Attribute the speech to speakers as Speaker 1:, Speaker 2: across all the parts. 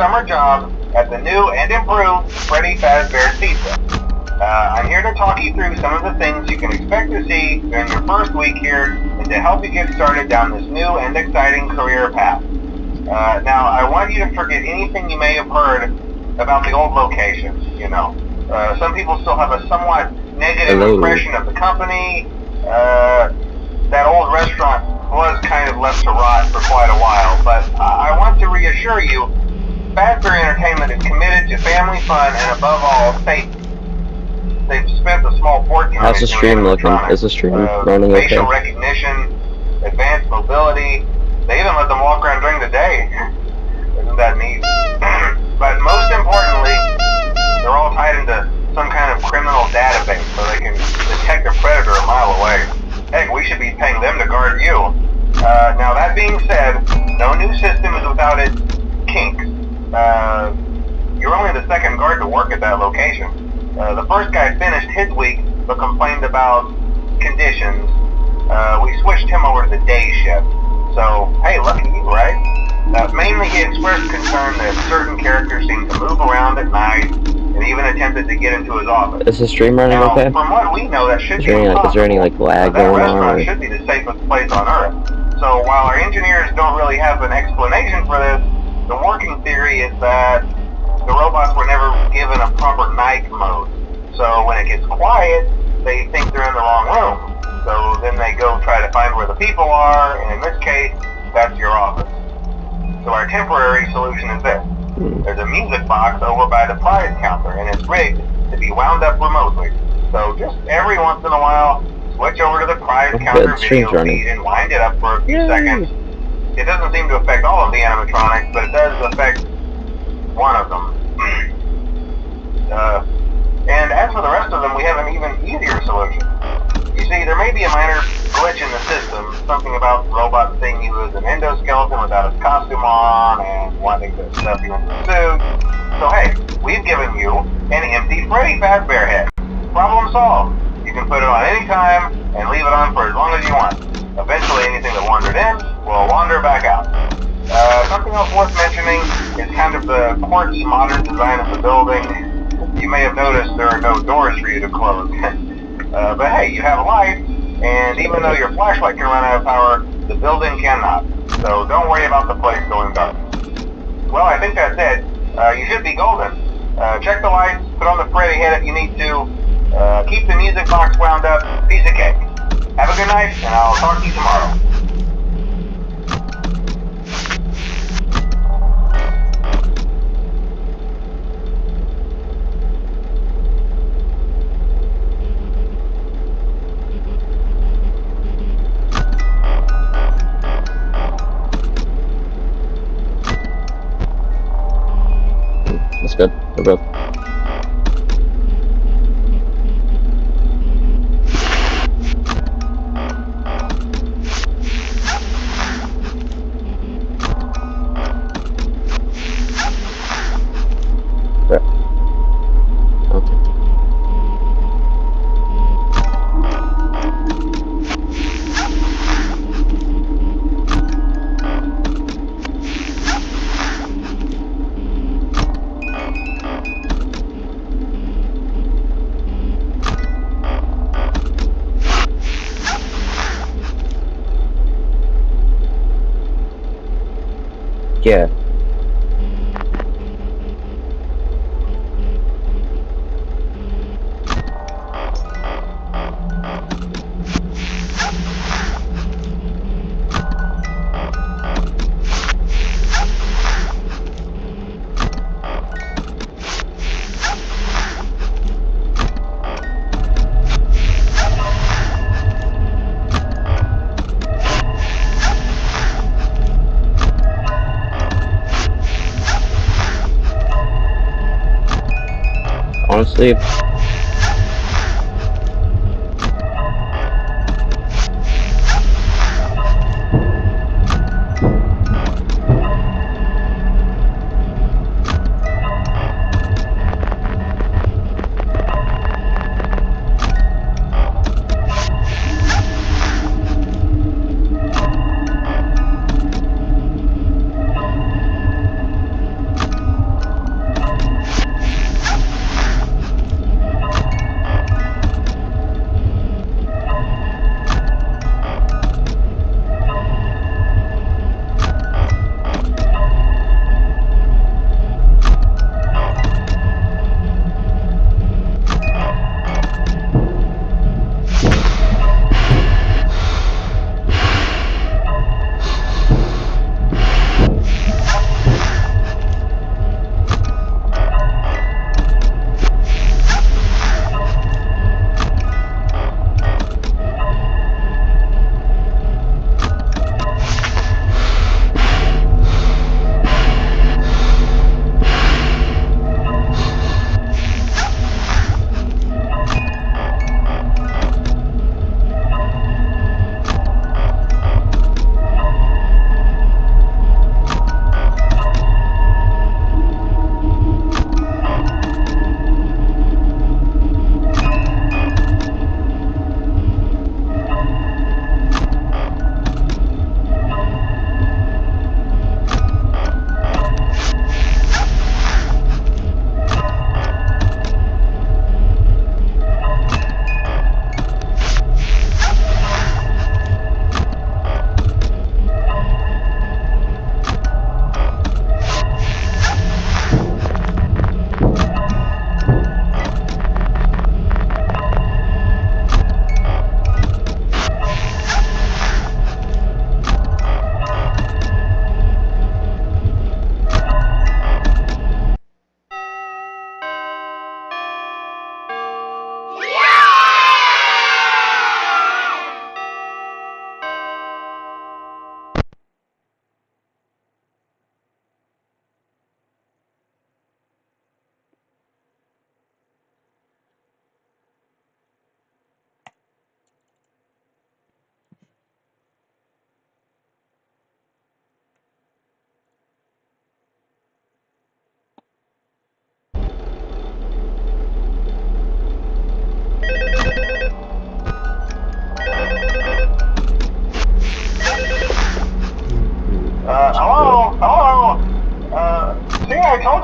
Speaker 1: summer job at the new and improved Freddy Fazbear's Pizza. I'm here to talk you through some of the things you can expect to see during your first week here and to help you get started down this new and exciting career path. Now, I want you to forget anything you may have heard about the old locations, you know. Some people still have a somewhat negative impression of the company. That old restaurant was kind of left to rot for quite a while, but I want to reassure you, Fazbear Entertainment is committed to family fun and above all, safety. They've spent a small fortune on
Speaker 2: how's the stream looking? Is the stream running okay?
Speaker 1: Facial recognition, advanced mobility. They even let them walk around during the day. Isn't that neat? But most importantly, they're all tied into some kind of criminal database so they can detect a predator a mile away. Heck, we should be paying them to guard you. Now that being said, no new system is without its kinks. You're only the second guard to work at that location. The first guy finished his week but complained about conditions. We switched him over to the day shift. So, hey, lucky you, right? Mainly he expressed concern that certain characters seem to move around at night and even attempted to get into his office.
Speaker 2: Is the stream running
Speaker 1: now,
Speaker 2: okay?
Speaker 1: From what we know, that should be impossible.
Speaker 2: Is there any like lag going on?
Speaker 1: That restaurant should be the safest place on Earth. So while our engineers don't really have an explanation for this, the working theory is that the robots were never given a proper night mode. So when it gets quiet, they think they're in the wrong room. So then they go try to find where the people are, and in this case, that's your office. So our temporary solution is this. There's a music box over by the prize counter, and it's rigged to be wound up remotely. So just every once in a while, switch over to the prize counter video feed and wind it up for a few seconds. It doesn't seem to affect all of the animatronics, but it does affect one of them. And as for the rest of them, we have an even easier solution. You see, there may be a minor glitch in the system, something about the robot seeing you as an endoskeleton without his costume on and wanting to stuff you into a suit. So hey, we've given you an empty Freddy Fazbear head. Problem solved. You can put it on any time and leave it on for as long as you want. Eventually anything that wandered in will wander back out. Something else worth mentioning is kind of the quirky modern design of the building. You may have noticed there are no doors for you to close. But hey, you have a light, and even though your flashlight can run out of power, the building cannot. So don't worry about the place going dark. Well, I think that's it. You should be golden. Check the lights, put on the Freddy head if you need to. Keep the music box wound up. Piece of cake. Have a good night, and I'll talk to you tomorrow.
Speaker 2: That's good. We're both. There. Okay. Yeah. Honestly,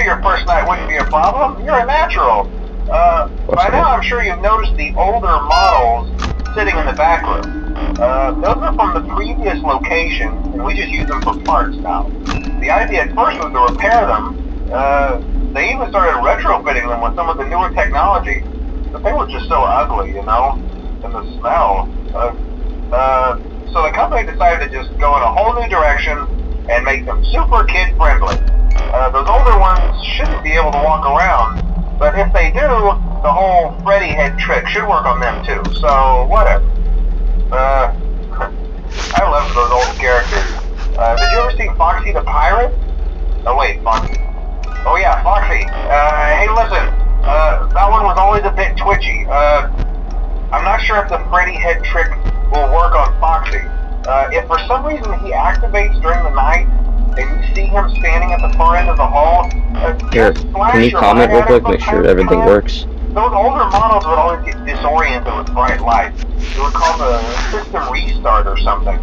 Speaker 1: knew your first night wouldn't be a problem. You're a natural. By now I'm sure you've noticed the older models sitting in the back room. Those are from the previous location, and we just use them for parts now. The idea at first was to repair them. They even started retrofitting them with some of the newer technology, but they were just so ugly, you know, and the smell. So the company decided to just go in a whole new direction and make them super kid-friendly. Those older ones shouldn't be able to walk around, but if they do, the whole Freddy head trick should work on them too, so whatever. I love those old characters. Did you ever see Foxy the Pirate? Oh wait, Foxy. Oh yeah, Foxy. Hey listen, that one was always a bit twitchy. I'm not sure if the Freddy head trick will work on Foxy. If for some reason he activates during the night, and you see him standing at the far end of the hall,
Speaker 2: Here, can you comment real quick, make sure everything works?
Speaker 1: Those older models would always get disoriented with bright lights. It would call the system restart or something.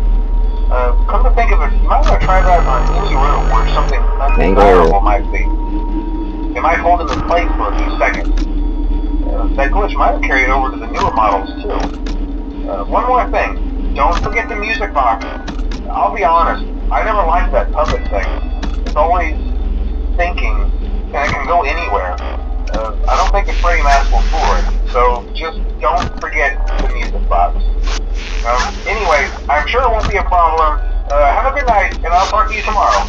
Speaker 1: Come to think of it, you might want to try that on any room where something undesirable might be. It might hold him in place for a few seconds. That glitch might have carried over to the newer models too. One more thing, don't forget the music box. I'll be honest, I never liked that puppet thing. It's always thinking, and it can go anywhere. I don't think the Freddy mask will fool it, so just don't forget the music box. Anyway, I'm sure it won't be a problem. Have a good night, and I'll talk to you tomorrow.